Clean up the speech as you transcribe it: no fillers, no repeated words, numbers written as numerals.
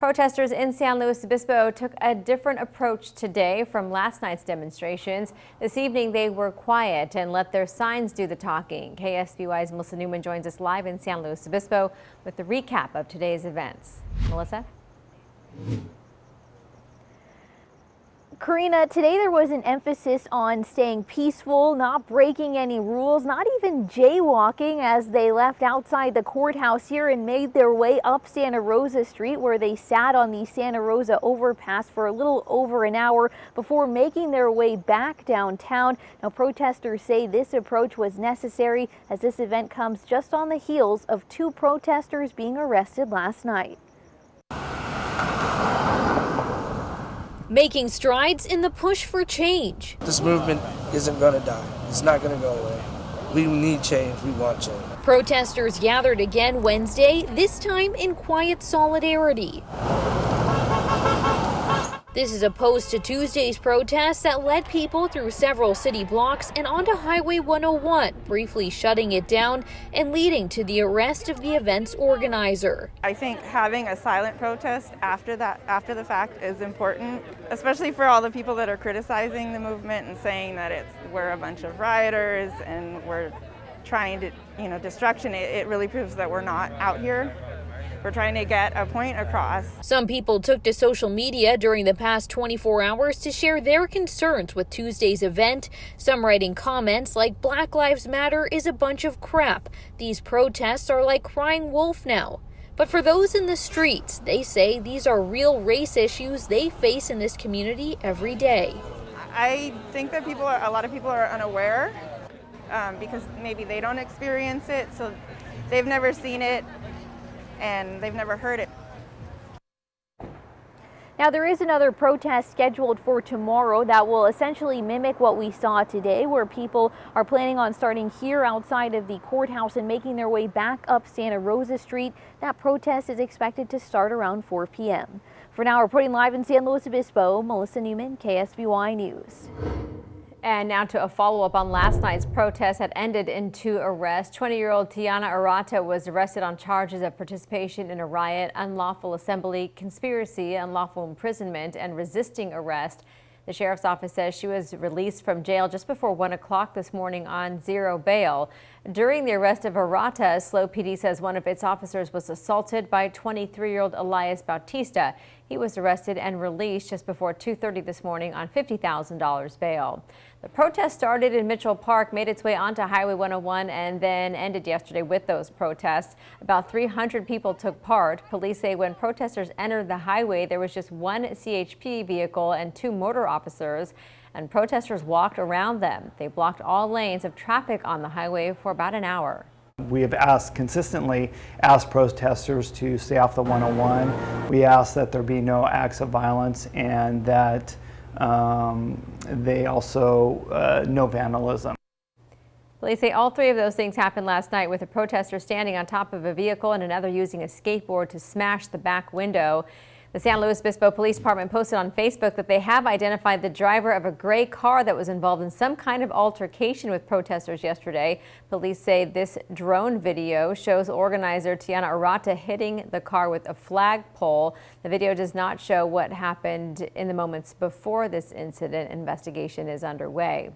Protesters in San Luis Obispo took a different approach today from last night's demonstrations. This evening, they were quiet and let their signs do the talking. KSBY's Melissa Newman joins us live in San Luis Obispo with the recap of today's events. Melissa? Karina, today there was an emphasis on staying peaceful, not breaking any rules, not even jaywalking as they left outside the courthouse here and made their way up Santa Rosa Street, where they sat on the Santa Rosa overpass for a little over an hour before making their way back downtown. Now, protesters say this approach was necessary as this event comes just on the heels of 2 protesters being arrested last night. Making strides in the push for change. This movement isn't going to die. It's not going to go away. We need change. We want change. Protesters gathered again Wednesday, this time in quiet solidarity. This is opposed to Tuesday's protests that led people through several city blocks and onto Highway 101, briefly shutting it down and leading to the arrest of the event's organizer. I think having a silent protest after the fact is important, especially for all the people that are criticizing the movement and saying that we're a bunch of rioters and we're trying to, destruction. It really proves that we're not out here. We're trying to get a point across. Some people took to social media during the past 24 hours to share their concerns with Tuesday's event. Some writing comments like "Black Lives Matter is a bunch of crap. These protests are like crying wolf now." But for those in the streets, they say these are real race issues they face in this community every day. I think that a lot of people are unaware because maybe they don't experience it, so they've never seen it and they've never heard it. Now, there is another protest scheduled for tomorrow that will essentially mimic what we saw today, where people are planning on starting here outside of the courthouse and making their way back up Santa Rosa Street. That protest is expected to start around 4 p.m. For now, reporting live in San Luis Obispo, Melissa Newman, KSBY News. And now to a follow-up on last night's protest that ended in 2 arrests. 20-year-old Tiana Arata was arrested on charges of participation in a riot, unlawful assembly, conspiracy, unlawful imprisonment, and resisting arrest. The sheriff's office says she was released from jail just before 1 o'clock this morning on 0 bail. During the arrest of Arata, SLO PD says one of its officers was assaulted by 23-year-old Elias Bautista. He was arrested and released just before 2:30 this morning on $50,000 bail. The protest started in Mitchell Park, made its way onto Highway 101, and then ended yesterday with those protests. About 300 people took part. Police say when protesters entered the highway, there was just 1 CHP vehicle and 2 motor officers, and protesters walked around them. They blocked all lanes of traffic on the highway for about an hour. We have consistently asked protesters to stay off the 101. We ask that there be no acts of violence and that they also no vandalism. Police say all 3 of those things happened last night, with a protester standing on top of a vehicle and another using a skateboard to smash the back window. The San Luis Obispo Police Department posted on Facebook that they have identified the driver of a gray car that was involved in some kind of altercation with protesters yesterday. Police say this drone video shows organizer Tiana Arata hitting the car with a flagpole. The video does not show what happened in the moments before this incident. Investigation is underway.